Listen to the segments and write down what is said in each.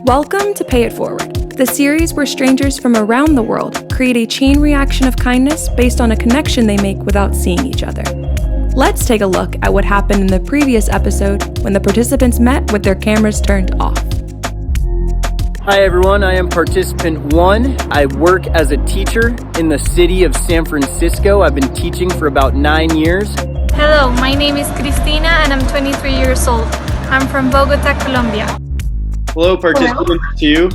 Welcome to Pay It Forward, the series where strangers from around the world create a chain reaction of kindness based on a connection they make without seeing each other. Let's take a look at what happened in the previous episode when the participants met with their cameras turned off. Hi everyone, I am participant 1. I work as a teacher in the city of San Francisco. I've been teaching for about 9 years. Hello, my name is Cristina and I'm 23 years old. I'm from Bogota, Colombia. Hello, participant 2.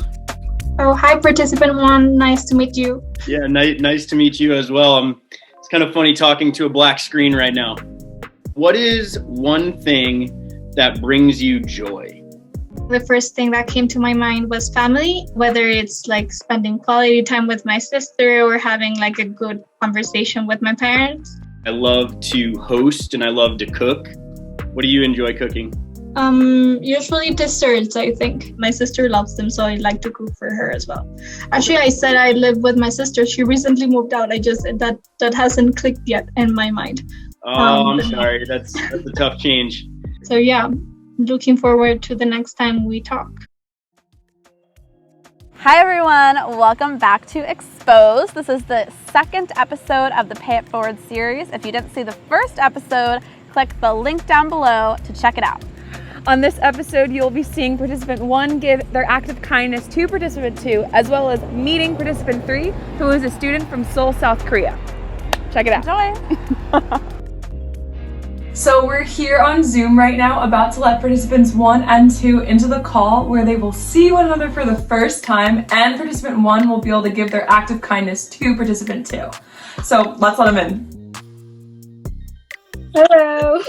Oh, hi, participant 1. Nice to meet you. Yeah, nice to meet you as well. It's kind of funny talking to a black screen right now. What is one thing that brings you joy? The first thing that came to my mind was family, whether it's like spending quality time with my sister or having like a good conversation with my parents. I love to host and I love to cook. What do you enjoy cooking? Usually desserts, I think. My sister loves them, so I like to cook for her as well. Actually, I said I live with my sister. She recently moved out. That hasn't clicked yet in my mind. I'm sorry. That's a tough change. So yeah, looking forward to the next time we talk. Hi everyone, welcome back to Expose. This is the second episode of the Pay It Forward series. If you didn't see the first episode, click the link down below to check it out. On this episode, you'll be seeing participant 1 give their act of kindness to participant 2, as well as meeting participant 3, who is a student from Seoul, South Korea. Check it out. Enjoy! So we're here on Zoom right now, about to let participants 1 and 2 into the call where they will see one another for the first time, and participant 1 will be able to give their act of kindness to participant 2. So let's let them in. Hello.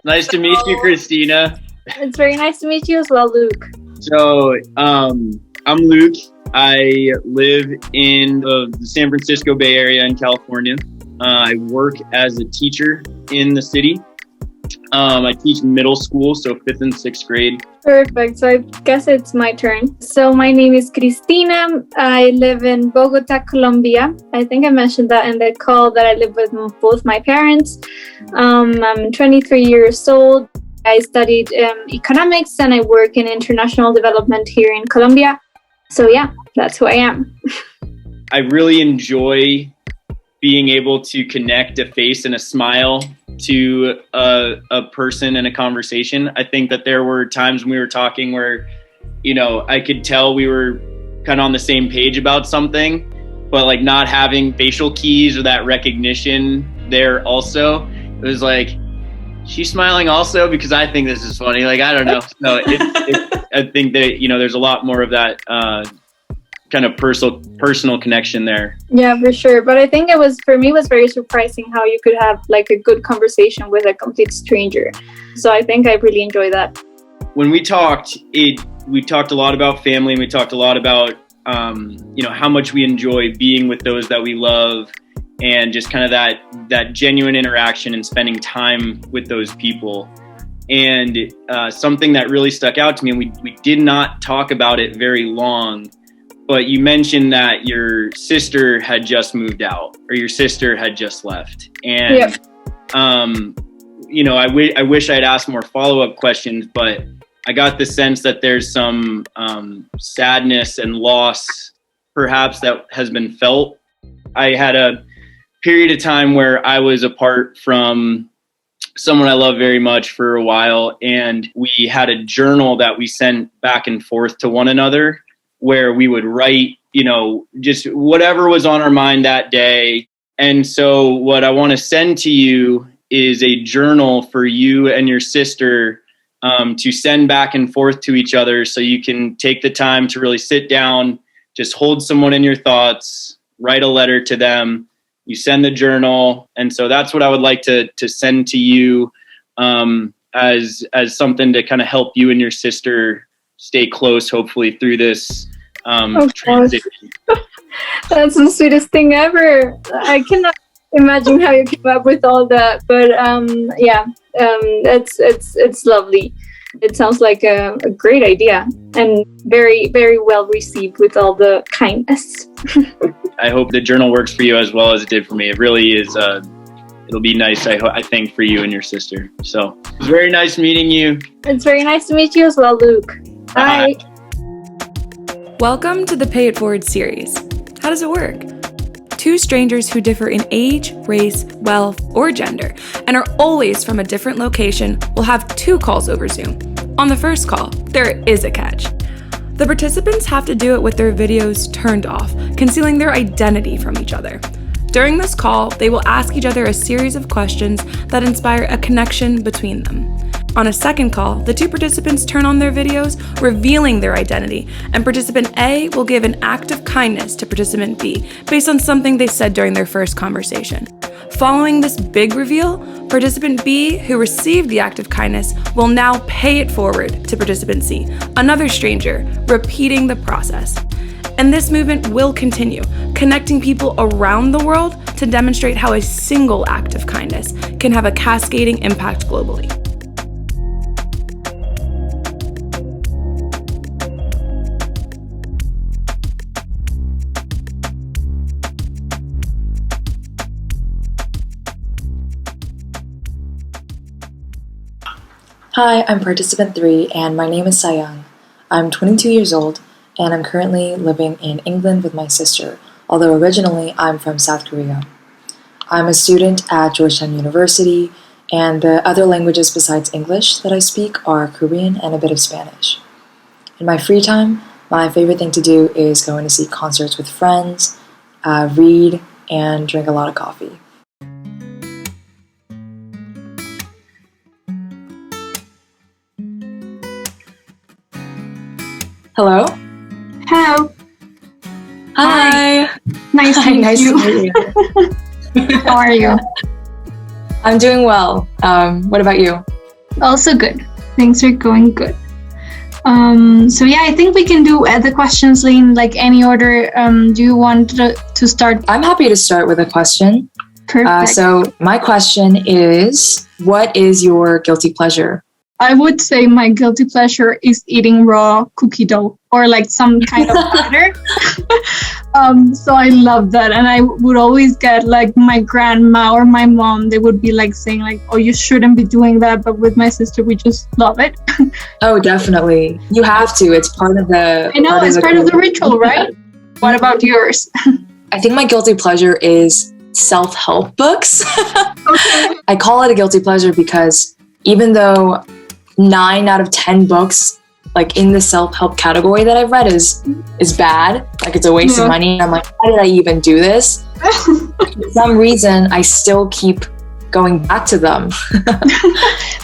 Nice to meet you, Christina. It's very nice to meet you as well, Luke. So, I'm Luke. I live in the San Francisco Bay Area in California. I work as a teacher in the city. I teach middle school, so 5th and 6th grade. Perfect. So I guess it's my turn. So my name is Cristina. I live in Bogota, Colombia. I think I mentioned that in the call that I live with both my parents. I'm 23 years old. I studied economics and I work in international development here in Colombia. So yeah, that's who I am. I really enjoy being able to connect a face and a smile to a person in a conversation. I think that there were times when we were talking where, I could tell we were kind of on the same page about something, but like not having facial keys or that recognition there also, it was like, she's smiling also because I think this is funny. Like, I don't know. No, I think that, there's a lot more of that kind of personal connection there. Yeah, for sure. But I think for me, it was very surprising how you could have like a good conversation with a complete stranger. So I think I really enjoyed that. When we talked, we talked a lot about family, and we talked a lot about, how much we enjoy being with those that we love, and just kind of that genuine interaction and spending time with those people. And something that really stuck out to me, and we did not talk about it very long, but you mentioned that your sister had just moved out, or your sister had just left. And, yep. I wish I'd asked more follow-up questions, but I got the sense that there's some sadness and loss perhaps that has been felt. I had a period of time where I was apart from someone I love very much for a while, and we had a journal that we sent back and forth to one another where we would write, just whatever was on our mind that day. And so what I want to send to you is a journal for you and your sister to send back and forth to each other, so you can take the time to really sit down, just hold someone in your thoughts, write a letter to them. You send the journal. And so that's what I would like to send to you as something to kind of help you and your sister stay close, hopefully, through this transition. That's the sweetest thing ever. I cannot imagine how you came up with all that. But it's lovely. It sounds like a great idea, and very, very well received with all the kindness. I hope the journal works for you as well as it did for me. It really is. It'll be nice, I think, for you and your sister. So it's very nice meeting you. It's very nice to meet you as well, Luke. Bye. Welcome to the Pay It Forward series. How does it work? Two strangers who differ in age, race, wealth, or gender, and are always from a different location will have 2 calls over Zoom. On the first call, there is a catch. The participants have to do it with their videos turned off, concealing their identity from each other. During this call, they will ask each other a series of questions that inspire a connection between them. On a second call, the 2 participants turn on their videos, revealing their identity, and participant A will give an act of kindness to participant B based on something they said during their first conversation. Following this big reveal, participant B, who received the act of kindness, will now pay it forward to participant C, another stranger, repeating the process. And this movement will continue, connecting people around the world to demonstrate how a single act of kindness can have a cascading impact globally. Hi, I'm participant 3 and my name is Sayang. I'm 22 years old and I'm currently living in England with my sister, although originally I'm from South Korea. I'm a student at Georgetown University and the other languages besides English that I speak are Korean and a bit of Spanish. In my free time, my favorite thing to do is going to see concerts with friends, read, and drink a lot of coffee. Hello? Hello. Hi. Nice to meet Nice you. to meet you. How are you? I'm doing well. What about you? Also good. Things are going good. So yeah, I think we can do the questions in like any order. Do you want to start? I'm happy to start with a question. Perfect. So my question is, what is your guilty pleasure? I would say my guilty pleasure is eating raw cookie dough or like some kind of batter. So I love that. And I would always get like my grandma or my mom, they would be like saying like, oh, you shouldn't be doing that. But with my sister, we just love it. Oh, definitely. You have to. It's part of the... I know, it's part of the ritual, right? What about yours? I think my guilty pleasure is self-help books. Okay. I call it a guilty pleasure because even though 9 out of 10 books like in the self-help category that I've read is bad, like it's a waste of money. I'm like, why did I even do this? For some reason, I still keep going back to them.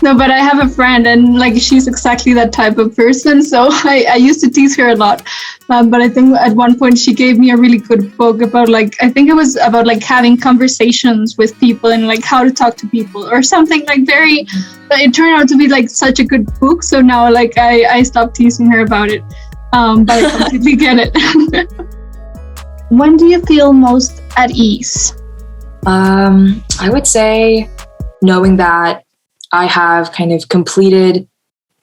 No, but I have a friend and like she's exactly that type of person. So I used to tease her a lot. But I think at one point she gave me a really good book about like, I think it was about like having conversations with people and like how to talk to people or something like very, it turned out to be like such a good book. So now like I stopped teasing her about it. But I completely get it. When do you feel most at ease? I would say knowing that I have kind of completed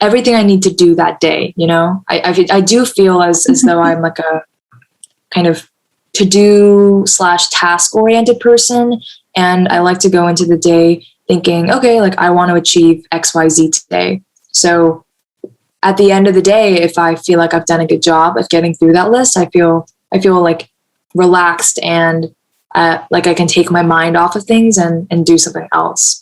everything I need to do that day, you know? I do feel as though I'm like a kind of to-do / task-oriented person, and I like to go into the day thinking, okay, like I want to achieve XYZ today. So at the end of the day, if I feel like I've done a good job of getting through that list, I feel like relaxed and like I can take my mind off of things and do something else.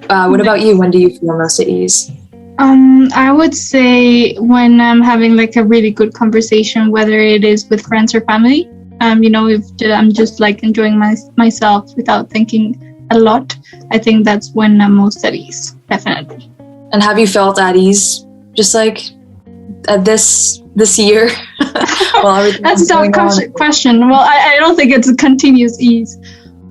What about you? When do you feel most at ease? I would say when I'm having like a really good conversation, whether it is with friends or family, you know, if I'm just like enjoying myself without thinking a lot, I think that's when I'm most at ease, definitely. And have you felt at ease just like at this year? Well, that's a tough question. Well, I don't think it's a continuous ease.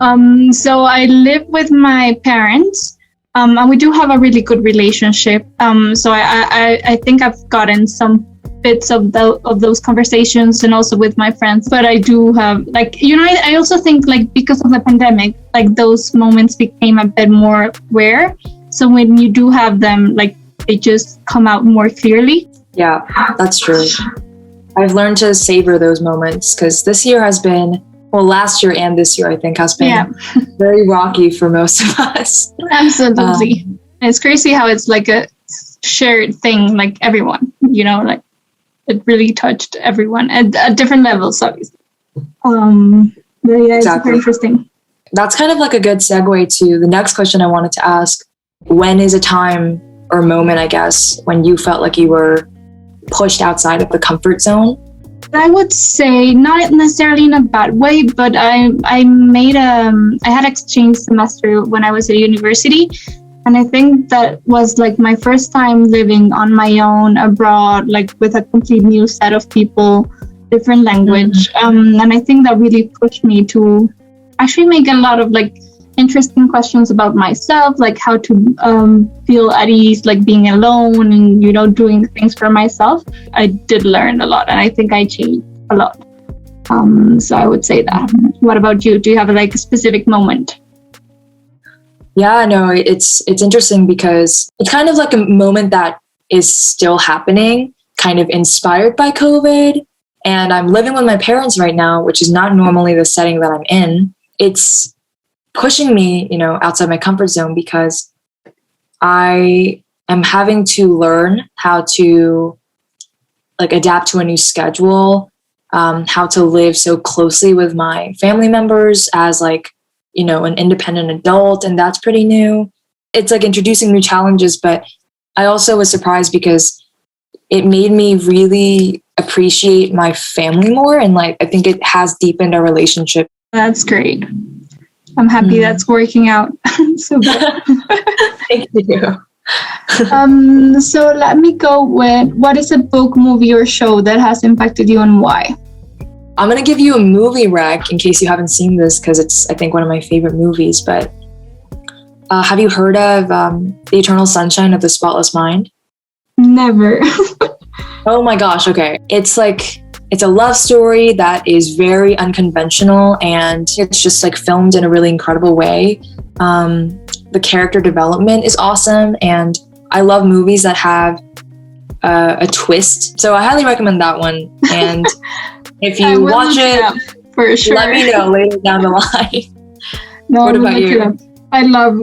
So I live with my parents. And we do have a really good relationship. So I think I've gotten some bits of those conversations and also with my friends. But I do have like, you know, I also think like because of the pandemic, like those moments became a bit more rare. So when you do have them, like they just come out more clearly. Yeah, that's true. I've learned to savor those moments because this year has been, well, last year and this year, I think, has been very rocky for most of us. Absolutely. It's crazy how it's like a shared thing, like everyone, you know, like it really touched everyone at different levels, obviously. But yeah, it's super interesting. That's kind of like a good segue to the next question I wanted to ask. When is a time or moment, I guess, when you felt like you were pushed outside of the comfort zone? I would say not necessarily in a bad way, but I had exchange semester when I was at university, and I think that was like my first time living on my own abroad, like with a complete new set of people, different language, and I think that really pushed me to actually make a lot of like interesting questions about myself, like how to feel at ease, like being alone and, you know, doing things for myself. I did learn a lot, and I think I changed a lot. So I would say that. What about you? Do you have like a specific moment? Yeah, no, it's interesting because it's kind of like a moment that is still happening, kind of inspired by COVID. And I'm living with my parents right now, which is not normally the setting that I'm in. It's pushing me, you know, outside my comfort zone because I am having to learn how to like adapt to a new schedule, how to live so closely with my family members as like, you know, an independent adult. And that's pretty new. It's like introducing new challenges, but I also was surprised because it made me really appreciate my family more. And like, I think it has deepened our relationship. That's great. I'm happy that's working out. So good. Thank you. So let me go with, what is a book, movie, or show that has impacted you and why? I'm going to give you a movie rec in case you haven't seen this because it's, I think, one of my favorite movies. But have you heard of The Eternal Sunshine of the Spotless Mind? Never. Oh my gosh. Okay. It's a love story that is very unconventional and it's just like filmed in a really incredible way. The character development is awesome. And I love movies that have a twist. So I highly recommend that one. And if you watch it, for sure, let me know later down the line. No, what about you? I love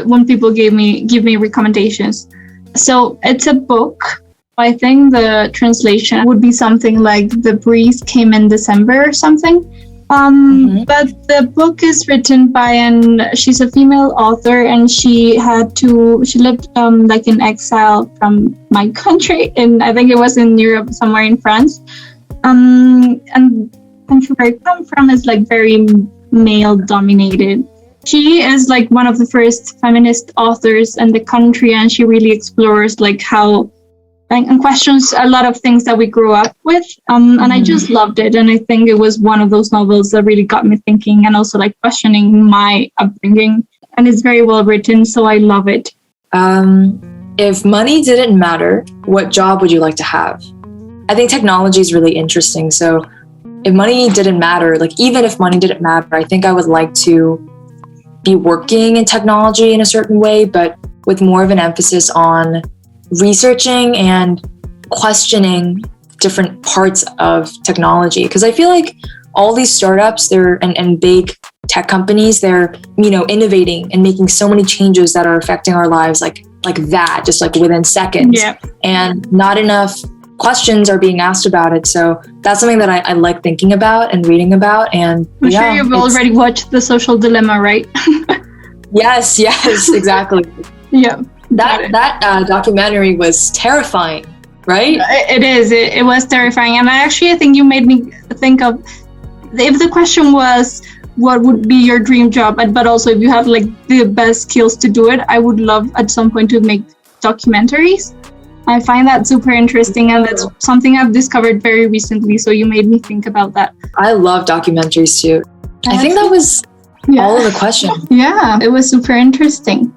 when people give me recommendations. So it's a book. I think the translation would be something like The Breeze Came in December or something. But the book is written by she's a female author, and she lived like in exile from my country, and I think it was in Europe, somewhere in France. And the country where I come from is like very male dominated. She is like one of the first feminist authors in the country, and she really explores like how and questions a lot of things that we grew up with. And I just loved it. And I think it was one of those novels that really got me thinking and also like questioning my upbringing. And it's very well written, so I love it. If money didn't matter, what job would you like to have? I think technology is really interesting. So if money didn't matter, like even if money didn't matter, I think I would like to be working in technology in a certain way, but with more of an emphasis on researching and questioning different parts of technology. Because I feel like all these startups, and big tech companies, they're, you know, innovating and making so many changes that are affecting our lives like that, just like within seconds. Yeah. And not enough questions are being asked about it. So that's something that I like thinking about and reading about. And I'm sure you've already watched The Social Dilemma, right? Yes, exactly. Yeah. That documentary was terrifying, right? It is. It was terrifying. And I think you made me think of, if the question was, what would be your dream job? But also if you have like the best skills to do it, I would love at some point to make documentaries. I find that super interesting, and that's something I've discovered very recently. So you made me think about that. I love documentaries too. I think that was all of the questions. Yeah, it was super interesting.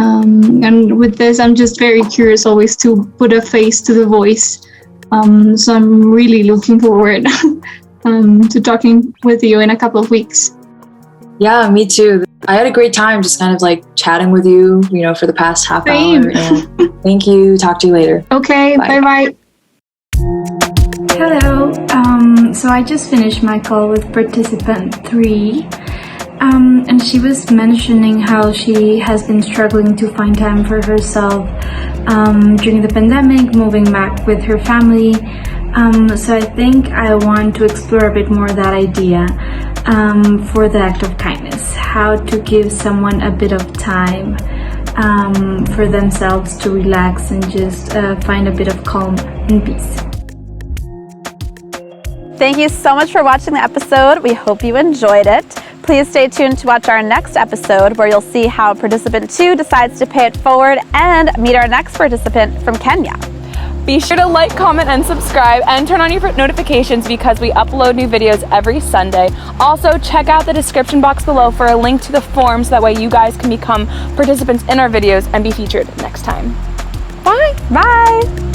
And with this, I'm just very curious always to put a face to the voice. So I'm really looking forward to talking with you in a couple of weeks. Yeah, me too. I had a great time just kind of like chatting with you, you know, for the past half hour. And thank you. Talk to you later. Okay, bye-bye. Hello. So I just finished my call with participant 3. And she was mentioning how she has been struggling to find time for herself during the pandemic, moving back with her family. So I think I want to explore a bit more that idea for the act of kindness, how to give someone a bit of time for themselves to relax and just find a bit of calm and peace. Thank you so much for watching the episode. We hope you enjoyed it. Please stay tuned to watch our next episode where you'll see how participant 2 decides to pay it forward and meet our next participant from Kenya. Be sure to like, comment, and subscribe, and turn on your notifications because we upload new videos every Sunday. Also, check out the description box below for a link to the form so that way you guys can become participants in our videos and be featured next time. Bye! Bye!